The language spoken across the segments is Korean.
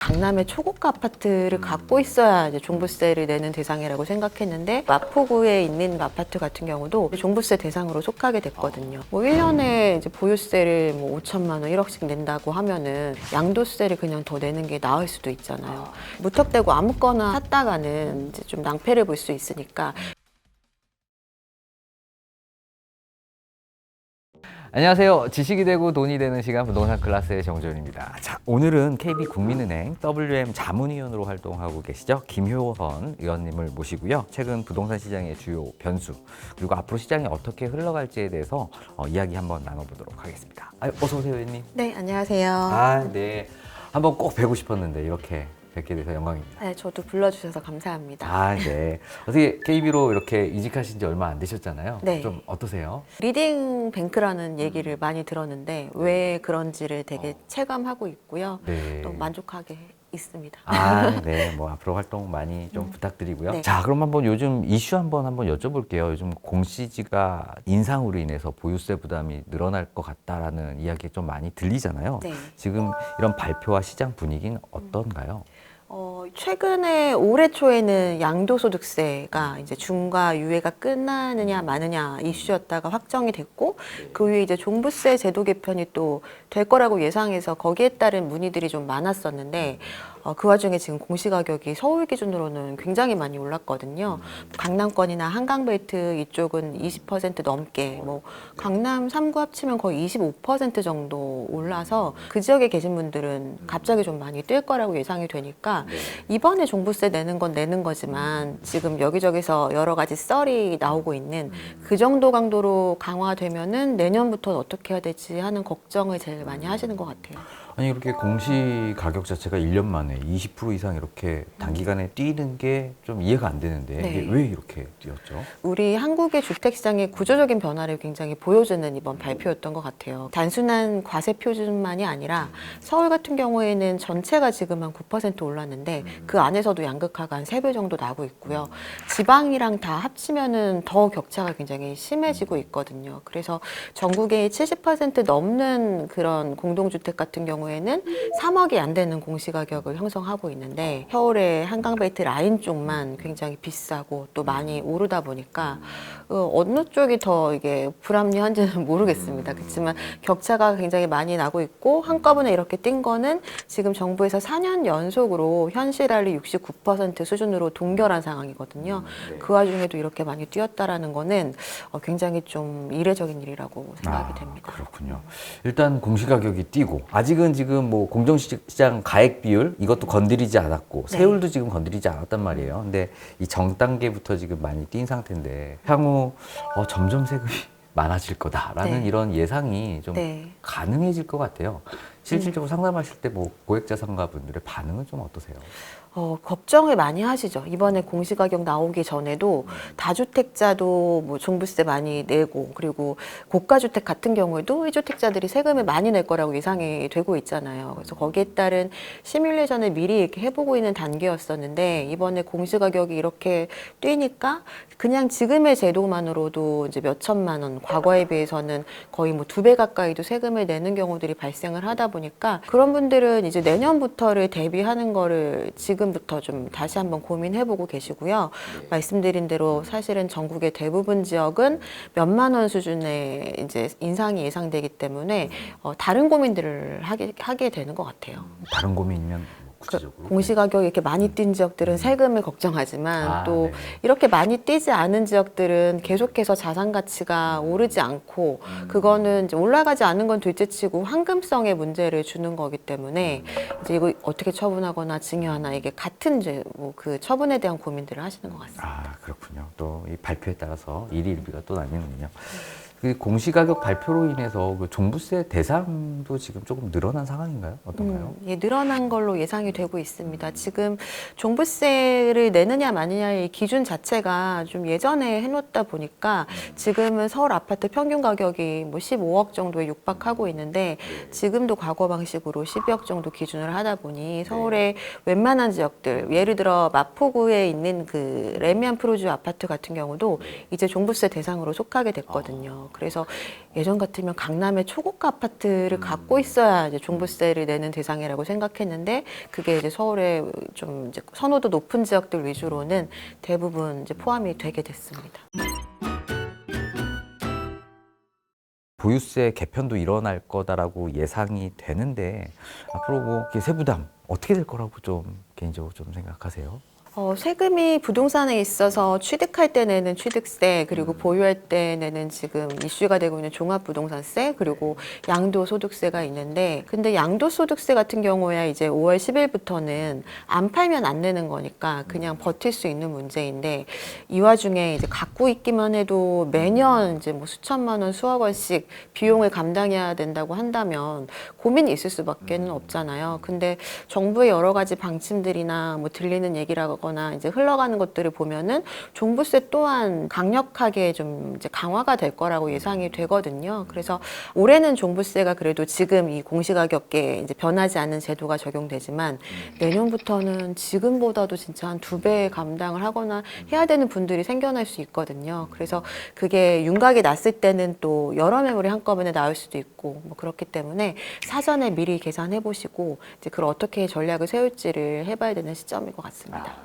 강남의 초고가 아파트를 갖고 있어야 이제 종부세를 내는 대상이라고 생각했는데 마포구에 있는 아파트 같은 경우도 종부세 대상으로 속하게 됐거든요. 뭐 1년에 이제 보유세를 뭐 5천만 원, 1억씩 낸다고 하면은 양도세를 그냥 더 내는 게 나을 수도 있잖아요. 무턱대고 아무거나 샀다가는 이제 좀 낭패를 볼 수 있으니까. 안녕하세요. 지식이 되고 돈이 되는 시간 부동산 클래스의 정재훈입니다. 자, 오늘은 KB국민은행 WM 자문위원으로 활동하고 계시죠. 김효헌 의원님을 모시고요. 최근 부동산 시장의 주요 변수 그리고 앞으로 시장이 어떻게 흘러갈지에 대해서 이야기 한번 나눠보도록 하겠습니다. 어서 오세요, 의원님. 네, 안녕하세요. 네. 한번 꼭 뵈고 싶었는데 이렇게 뵙게 돼서 영광입니다. 네, 저도 불러주셔서 감사합니다. 네. 어떻게 KB로 이렇게 이직하신 지 얼마 안 되셨잖아요. 네. 좀 어떠세요? 리딩 뱅크라는 얘기를 많이 들었는데 왜 그런지를 되게 체감하고 있고요. 네. 또 만족하게 있습니다. 네. 뭐 앞으로 활동 많이 좀 부탁드리고요. 네. 자, 그럼 한번 요즘 이슈 한번 여쭤볼게요. 요즘 공시지가 인상으로 인해서 보유세 부담이 늘어날 것 같다라는 이야기 좀 많이 들리잖아요. 네. 지금 이런 발표와 시장 분위기는 어떤가요? 최근에 올해 초에는 양도소득세가 이제 중과 유예가 끝나느냐 마느냐 이슈였다가 확정이 됐고 그 후에 이제 종부세 제도 개편이 또 될 거라고 예상해서 거기에 따른 문의들이 좀 많았었는데 그 와중에 지금 공시가격이 서울 기준으로는 굉장히 많이 올랐거든요. 강남권이나 한강벨트 이쪽은 20% 넘게, 뭐 강남 3구 합치면 거의 25% 정도 올라서 그 지역에 계신 분들은 갑자기 좀 많이 뛸 거라고 예상이 되니까 이번에 종부세 내는 건 내는 거지만 지금 여기저기서 여러 가지 썰이 나오고 있는 그 정도 강도로 강화되면은 내년부터는 어떻게 해야 될지 하는 걱정을 제일 많이 하시는 것 같아요. 아니, 이렇게 공시 가격 자체가 1년 만에 20% 이상 이렇게 단기간에 뛰는 게 좀 이해가 안 되는데 네. 이게 왜 이렇게 뛰었죠? 우리 한국의 주택시장의 구조적인 변화를 굉장히 보여주는 이번 발표였던 것 같아요. 단순한 과세 표준만이 아니라 서울 같은 경우에는 전체가 지금 한 9% 올랐는데 그 안에서도 양극화가 한 3배 정도 나고 있고요. 지방이랑 다 합치면은 더 격차가 굉장히 심해지고 있거든요. 그래서 전국의 70% 넘는 그런 공동주택 같은 경우에는 3억이 안 되는 공시가격을 형성하고 있는데 서울의 한강벨트 라인 쪽만 굉장히 비싸고 또 많이 오르다 보니까 어느 쪽이 더 이게 불합리한지는 모르겠습니다. 그렇지만 격차가 굉장히 많이 나고 있고 한꺼번에 이렇게 뛴 거는 지금 정부에서 4년 연속으로 현실알리 69% 수준으로 동결한 상황이거든요. 그 와중에도 이렇게 많이 뛰었다라는 거는 굉장히 좀 이례적인 일이라고 생각이 됩니다. 그렇군요. 일단 공시가격이 뛰고 아직은 지금 뭐 공정시장 가액 비율 이것도 건드리지 않았고 네. 세율도 지금 건드리지 않았단 말이에요. 근데 이 정단계부터 지금 많이 뛴 상태인데 향후 점점 세금이 많아질 거다라는 네. 이런 예상이 좀 네. 가능해질 것 같아요. 실질적으로 상담하실 때 뭐 고액자산가분들의 반응은 좀 어떠세요? 걱정을 많이 하시죠. 이번에 공시가격 나오기 전에도 다주택자도 뭐 종부세 많이 내고 그리고 고가주택 같은 경우에도 1주택자들이 세금을 많이 낼 거라고 예상이 되고 있잖아요. 그래서 거기에 따른 시뮬레이션을 미리 이렇게 해보고 있는 단계였었는데 이번에 공시가격이 이렇게 뛰니까 그냥 지금의 제도만으로도 이제 몇 천만 원, 과거에 비해서는 거의 뭐 2배 가까이도 세금을 내는 경우들이 발생을 하다 보니까 그런 분들은 이제 내년부터를 대비하는 거를 지금부터 좀 다시 한번 고민해보고 계시고요. 말씀드린 대로 사실은 전국의 대부분 지역은 몇만 원 수준의 이제 인상이 예상되기 때문에 다른 고민들을 하게 되는 것 같아요. 다른 고민이면 구체적으로? 공시가격이 이렇게 많이 뛴 지역들은 세금을 걱정하지만 또 네. 이렇게 많이 뛰지 않은 지역들은 계속해서 자산 가치가 오르지 않고 그거는 이제 올라가지 않은 건 둘째치고 황금성의 문제를 주는 거기 때문에 이제 이거 어떻게 처분하거나 증여하나 이게 같은 이제 뭐 그 처분에 대한 고민들을 하시는 것 같습니다. 그렇군요. 또 이 발표에 따라서 일희일비가 또 나뉘는군요. 그 공시가격 발표로 인해서 그 종부세 대상도 지금 조금 늘어난 상황인가요? 어떤가요? 예, 늘어난 걸로 예상이 되고 있습니다. 지금 종부세를 내느냐 마느냐의 기준 자체가 좀 예전에 해놓다 보니까 지금은 서울 아파트 평균 가격이 뭐 15억 정도에 육박하고 있는데 지금도 과거 방식으로 12억 정도 기준을 하다 보니 서울의 웬만한 지역들, 예를 들어 마포구에 있는 그 레미안 프로주 아파트 같은 경우도 이제 종부세 대상으로 속하게 됐거든요. 그래서 예전 같으면 강남의 초고가 아파트를 갖고 있어야 이제 종부세를 내는 대상이라고 생각했는데 그게 이제 서울의 좀 이제 선호도 높은 지역들 위주로는 대부분 이제 포함이 되게 됐습니다. 보유세 개편도 일어날 거다라고 예상이 되는데 앞으로 뭐 이렇게 세부담 어떻게 될 거라고 좀 개인적으로 좀 생각하세요? 세금이 부동산에 있어서 취득할 때 내는 취득세, 그리고 보유할 때 내는 지금 이슈가 되고 있는 종합부동산세, 그리고 양도소득세가 있는데, 근데 양도소득세 같은 경우에 이제 5월 10일부터는 안 팔면 안 내는 거니까 그냥 버틸 수 있는 문제인데, 이 와중에 이제 갖고 있기만 해도 매년 이제 뭐 수천만 원, 수억 원씩 비용을 감당해야 된다고 한다면 고민이 있을 수밖에는 없잖아요. 근데 정부의 여러 가지 방침들이나 뭐 들리는 얘기라거나 이제 흘러가는 것들을 보면은 종부세 또한 강력하게 좀 이제 강화가 될 거라고 예상이 되거든요. 그래서 올해는 종부세가 그래도 지금 이 공시가격에 이제 변하지 않는 제도가 적용되지만 내년부터는 지금보다도 진짜 한 2배 감당을 하거나 해야 되는 분들이 생겨날 수 있거든요. 그래서 그게 윤곽이 났을 때는 또 여러 매물이 한꺼번에 나올 수도 있고 뭐 그렇기 때문에 사전에 미리 계산해 보시고 이제 그걸 어떻게 전략을 세울지를 해봐야 되는 시점인 것 같습니다.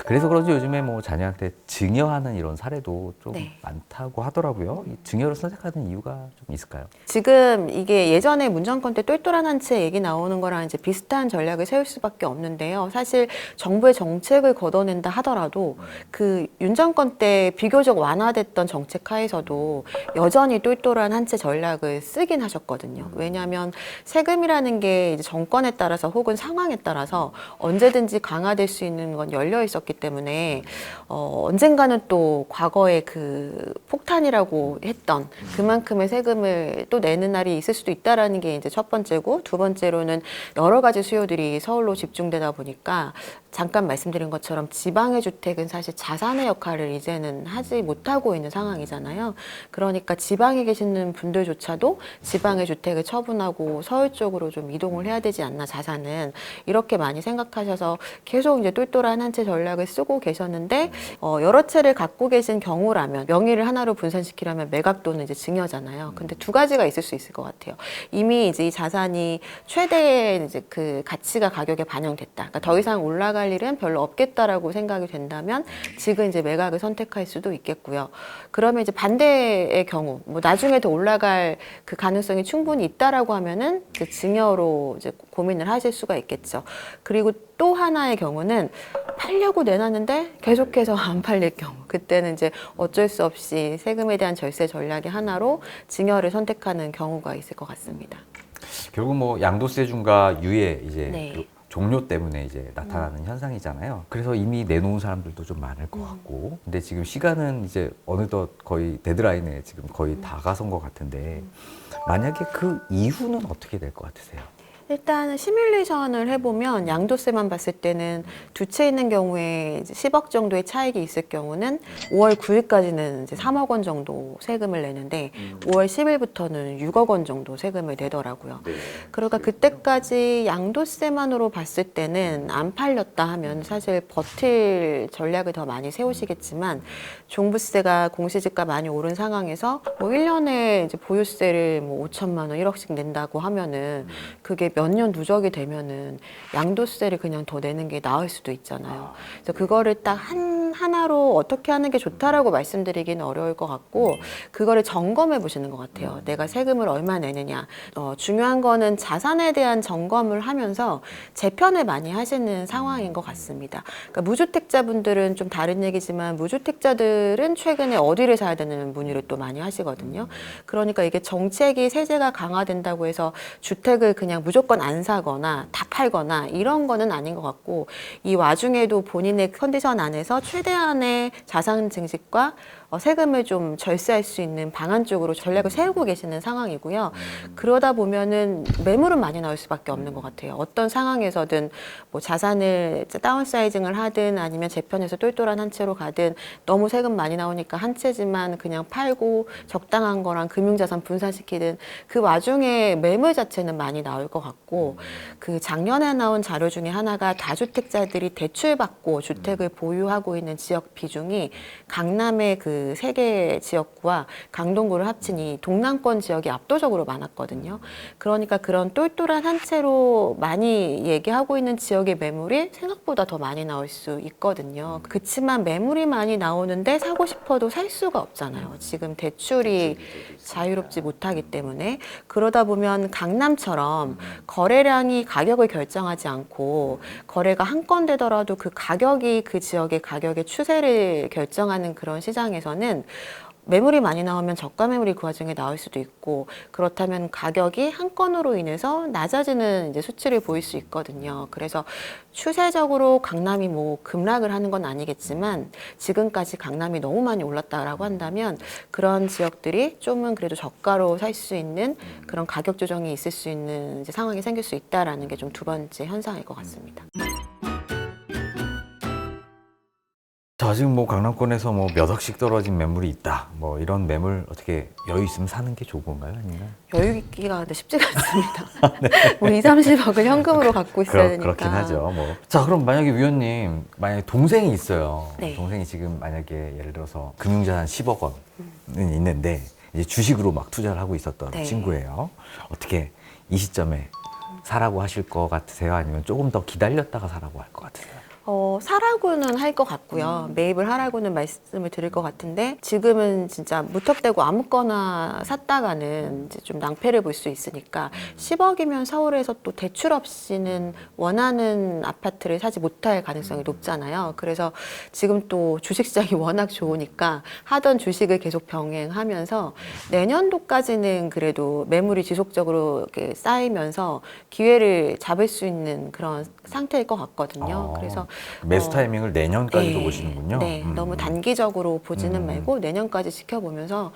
그래서 그런지 요즘에 뭐 자녀한테 증여하는 이런 사례도 좀 네. 많다고 하더라고요. 이 증여를 선택하는 이유가 좀 있을까요? 지금 이게 예전에 문정권 때 똘똘한 한 채 얘기 나오는 거랑 이제 비슷한 전략을 세울 수밖에 없는데요. 사실 정부의 정책을 걷어낸다 하더라도 그 윤 정권 때 비교적 완화됐던 정책 하에서도 여전히 똘똘한 한 채 전략을 쓰긴 하셨거든요. 왜냐하면 세금이라는 게 이제 정권에 따라서 혹은 상황에 따라서 언제든지 강화될 수 있는 건 열려 있었기 때문에 언젠가는 또 과거의 그 폭탄이라고 했던 그만큼의 세금을 또 내는 날이 있을 수도 있다라는 게 이제 첫 번째고, 두 번째로는 여러 가지 수요들이 서울로 집중되다 보니까 잠깐 말씀드린 것처럼 지방의 주택은 사실 자산의 역할을 이제는 하지 못하고 있는 상황이잖아요. 그러니까 지방에 계시는 분들조차도 지방의 주택을 처분하고 서울 쪽으로 좀 이동을 해야 되지 않나, 자산은. 이렇게 많이 생각하셔서 계속 이제 똘똘한 한 채 전략을 쓰고 계셨는데, 여러 채를 갖고 계신 경우라면 명의를 하나로 분산시키려면 매각 또는 이제 증여잖아요. 근데 두 가지가 있을 수 있을 것 같아요. 이미 이제 이 자산이 최대의 이제 그 가치가 가격에 반영됐다. 그러니까 더 이상 올라갈 일은 별로 없겠다라고 생각이 된다면 지금 이제 매각을 선택할 수도 있겠고요. 그러면 이제 반대의 경우, 뭐 나중에 더 올라갈 그 가능성이 충분히 있다라고 하면은 이제 증여로 이제 고민을 하실 수가 있겠죠. 그리고 또 하나의 경우는 팔려고 내놨는데 계속해서 안 팔릴 경우, 그때는 이제 어쩔 수 없이 세금에 대한 절세 전략의 하나로 증여를 선택하는 경우가 있을 것 같습니다. 결국 뭐 양도세 중과 유예 이제 네. 그 종료 때문에 이제 나타나는 현상이잖아요. 그래서 이미 내놓은 사람들도 좀 많을 것 같고, 근데 지금 시간은 이제 어느덧 거의 데드라인에 지금 거의 다가선 것 같은데 만약에 그 이후는 어떻게 될 것 같으세요? 일단 시뮬레이션을 해보면 양도세만 봤을 때는 두 채 있는 경우에 이제 10억 정도의 차익이 있을 경우는 5월 9일까지는 이제 3억 원 정도 세금을 내는데 5월 10일부터는 6억 원 정도 세금을 내더라고요. 그러니까 그때까지 양도세만으로 봤을 때는 안 팔렸다 하면 사실 버틸 전략을 더 많이 세우시겠지만, 종부세가 공시지가 많이 오른 상황에서 뭐 1년에 이제 보유세를 뭐 5천만 원, 1억씩 낸다고 하면은 그게 몇 년 누적이 되면은 양도세를 그냥 더 내는 게 나을 수도 있잖아요. 그래서 그거를 딱 하나로 어떻게 하는 게 좋다라고 말씀드리기는 어려울 것 같고, 그거를 점검해 보시는 것 같아요. 내가 세금을 얼마 내느냐. 중요한 거는 자산에 대한 점검을 하면서 재편을 많이 하시는 상황인 것 같습니다. 그러니까 무주택자분들은 좀 다른 얘기지만, 무주택자들은 최근에 어디를 사야 되는 문의를 또 많이 하시거든요. 그러니까 이게 정책이 세제가 강화된다고 해서 주택을 그냥 무조건 안 사거나 다 팔거나 이런 거는 아닌 것 같고, 이 와중에도 본인의 컨디션 안에서 최대한의 자산 증식과 세금을 좀 절세할 수 있는 방안 쪽으로 전략을 세우고 계시는 상황이고요. 그러다 보면은 매물은 많이 나올 수밖에 없는 것 같아요. 어떤 상황에서든 뭐 자산을 다운사이징을 하든 아니면 재편해서 똘똘한 한 채로 가든, 너무 세금 많이 나오니까 한 채지만 그냥 팔고 적당한 거랑 금융자산 분산시키든, 그 와중에 매물 자체는 많이 나올 것 같고, 그 작년에 나온 자료 중에 하나가 다주택자들이 대출받고 주택을 보유하고 있는 지역 비중이 강남의 그 그 세 개 지역구와 강동구를 합치니 동남권 지역이 압도적으로 많았거든요. 그러니까 그런 똘똘한 한 채로 많이 얘기하고 있는 지역의 매물이 생각보다 더 많이 나올 수 있거든요. 그렇지만 매물이 많이 나오는데 사고 싶어도 살 수가 없잖아요. 지금 대출이 자유롭지 못하기 때문에. 그러다 보면 강남처럼 거래량이 가격을 결정하지 않고 거래가 한 건 되더라도 그 가격이 그 지역의 가격의 추세를 결정하는 그런 시장에서는 매물이 많이 나오면 저가 매물이 그 와중에 나올 수도 있고, 그렇다면 가격이 한 건으로 인해서 낮아지는 이제 수치를 보일 수 있거든요. 그래서 추세적으로 강남이 뭐 급락을 하는 건 아니겠지만 지금까지 강남이 너무 많이 올랐다라고 한다면 그런 지역들이 좀은 그래도 저가로 살 수 있는 그런 가격 조정이 있을 수 있는 이제 상황이 생길 수 있다라는 게 좀 두 번째 현상일 것 같습니다. 자, 지금 뭐 강남권에서 뭐 몇 억씩 떨어진 매물이 있다. 뭐 이런 매물 어떻게 여유 있으면 사는 게 좋은 건가요? 아니면? 여유 있기가 근데 쉽지가 않습니다. 뭐 2, 30억을 현금으로 갖고 있어야 되니까. 그렇긴 하죠. 뭐. 자, 그럼 만약에 위원님, 만약에 동생이 있어요. 네. 동생이 지금 만약에 예를 들어서 금융자산 10억 원은 있는데 이제 주식으로 막 투자를 하고 있었던 네. 친구예요. 어떻게 이 시점에 사라고 하실 것 같으세요? 아니면 조금 더 기다렸다가 사라고 할 것 같으세요? 사라고는 할 것 같고요. 매입을 하라고는 말씀을 드릴 것 같은데 지금은 진짜 무턱대고 아무거나 샀다가는 이제 좀 낭패를 볼 수 있으니까 10억이면 서울에서 또 대출 없이는 원하는 아파트를 사지 못할 가능성이 높잖아요. 그래서 지금 또 주식시장이 워낙 좋으니까 하던 주식을 계속 병행하면서 내년도까지는 그래도 매물이 지속적으로 이렇게 쌓이면서 기회를 잡을 수 있는 그런 상태일 것 같거든요. 그래서 매수 타이밍을 내년까지도 네, 보시는군요. 네, 너무 단기적으로 보지는 말고 내년까지 지켜보면서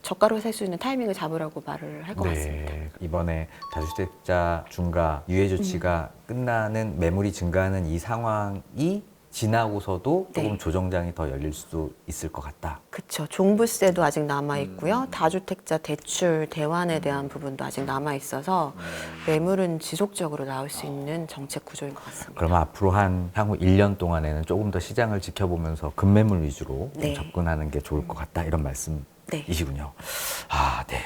저가로 살 수 있는 타이밍을 잡으라고 말을 할 것 같습니다. 이번에 다주택자 중과 유예 조치가 끝나는 매물이 증가하는 이 상황이 지나고서도 조금 네. 조정장이 더 열릴 수도 있을 것 같다. 그렇죠. 종부세도 아직 남아 있고요. 다주택자 대출 대환에 대한 부분도 아직 남아 있어서 매물은 지속적으로 나올 수 있는 정책 구조인 것 같습니다. 그러면 앞으로 한 향후 1년 동안에는 조금 더 시장을 지켜보면서 급매물 위주로 좀 네. 접근하는 게 좋을 것 같다. 이런 말씀이시군요. 네. 아, 네.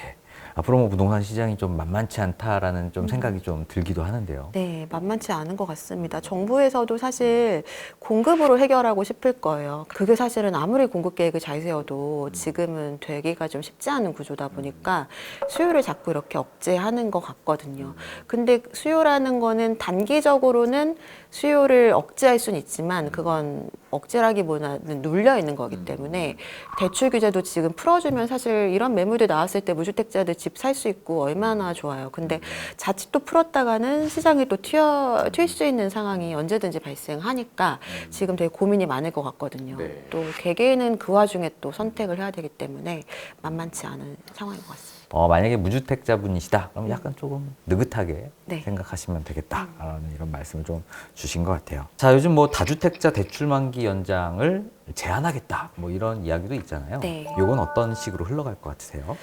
앞으로 뭐 부동산 시장이 좀 만만치 않다라는 좀 생각이 좀 들기도 하는데요. 네, 만만치 않은 것 같습니다. 정부에서도 사실 공급으로 해결하고 싶을 거예요. 그게 사실은 아무리 공급 계획을 잘 세워도 지금은 되기가 좀 쉽지 않은 구조다 보니까 수요를 자꾸 이렇게 억제하는 것 같거든요. 근데 수요라는 거는 단기적으로는 수요를 억제할 수는 있지만 그건 억제라기보다는 눌려 있는 거기 때문에 대출 규제도 지금 풀어주면 사실 이런 매물들 나왔을 때 무주택자들 집 살 수 있고 얼마나 좋아요. 근데 자칫 또 풀었다가는 시장에 또 튈 수 있는 상황이 언제든지 발생하니까 지금 되게 고민이 많을 것 같거든요. 네. 또 개개인은 그 와중에 또 선택을 해야 되기 때문에 만만치 않은 상황인 것 같습니다. 만약에 무주택자분이시다. 그럼 약간 조금 느긋하게 네. 생각하시면 되겠다라는 이런 말씀을 좀 주신 것 같아요. 자, 요즘 뭐 다주택자 대출 만기 연장을 제한하겠다. 뭐 이런 이야기도 있잖아요. 네. 이건 어떤 식으로 흘러갈 것 같으세요?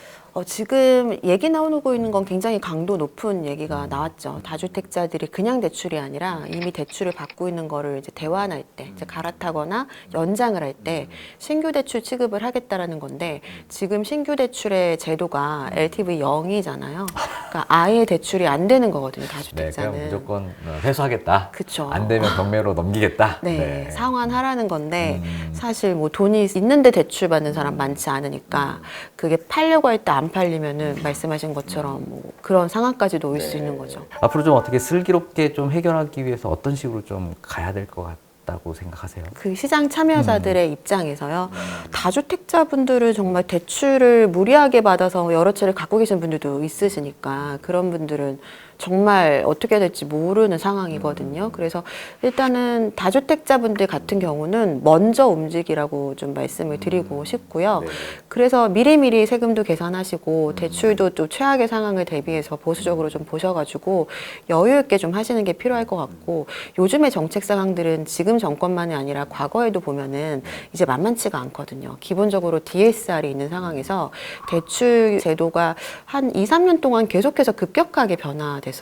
지금 얘기 나오고 있는 건 굉장히 강도 높은 얘기가 나왔죠. 다주택자들이 그냥 대출이 아니라 이미 대출을 받고 있는 거를 이제 대환할 때, 이제 갈아타거나 연장을 할 때 신규 대출 취급을 하겠다라는 건데 지금 신규 대출의 제도가 LTV 0이잖아요. 그러니까 아예 대출이 안 되는 거거든요, 네, 다주택자는. 그냥 무조건 회수하겠다. 그쵸. 안 되면 경매로 넘기겠다. 네, 상환하라는 건데 사실 뭐 돈이 있는데 대출 받는 사람 많지 않으니까 그게 팔려고 할 때 안 팔리면은 말씀하신 것처럼 뭐 그런 상황까지도 올 수 있는 거죠. 앞으로 좀 어떻게 슬기롭게 좀 해결하기 위해서 어떤 식으로 좀 가야 될 것 같다고 생각하세요? 그 시장 참여자들의 입장에서요. 다주택자분들은 정말 대출을 무리하게 받아서 여러 채를 갖고 계신 분들도 있으시니까 그런 분들은 정말 어떻게 해야 될지 모르는 상황이거든요. 그래서 일단은 다주택자분들 같은 경우는 먼저 움직이라고 좀 말씀을 드리고 싶고요. 그래서 미리미리 세금도 계산하시고 대출도 또 최악의 상황을 대비해서 보수적으로 좀 보셔가지고 여유 있게 좀 하시는 게 필요할 것 같고 요즘의 정책 상황들은 지금 정권만이 아니라 과거에도 보면은 이제 만만치가 않거든요. 기본적으로 DSR이 있는 상황에서 대출 제도가 한 2, 3년 동안 계속해서 급격하게 변화됐어요.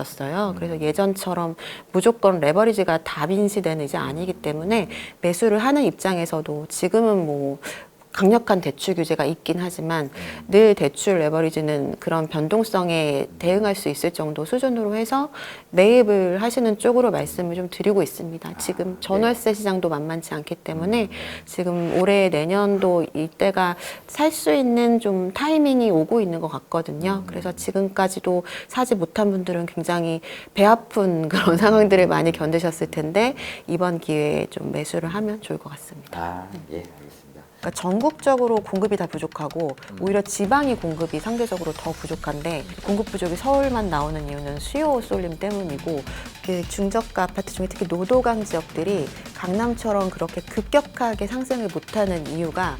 그래서 예전처럼 무조건 레버리지가 답인 시대는 이제 아니기 때문에 매수를 하는 입장에서도 지금은 뭐 강력한 대출 규제가 있긴 하지만 늘 대출 레버리지는 그런 변동성에 대응할 수 있을 정도 수준으로 해서 매입을 하시는 쪽으로 말씀을 좀 드리고 있습니다. 지금 전월세 시장도 만만치 않기 때문에 지금 올해 내년도 이때가 살 수 있는 좀 타이밍이 오고 있는 것 같거든요. 그래서 지금까지도 사지 못한 분들은 굉장히 배 아픈 그런 상황들을 많이 견디셨을 텐데 이번 기회에 좀 매수를 하면 좋을 것 같습니다. 예, 알겠습니다. 그러니까 전국적으로 공급이 다 부족하고 오히려 지방이 공급이 상대적으로 더 부족한데 공급 부족이 서울만 나오는 이유는 수요 쏠림 때문이고 그 중저가 아파트 중에 특히 노도강 지역들이 강남처럼 그렇게 급격하게 상승을 못하는 이유가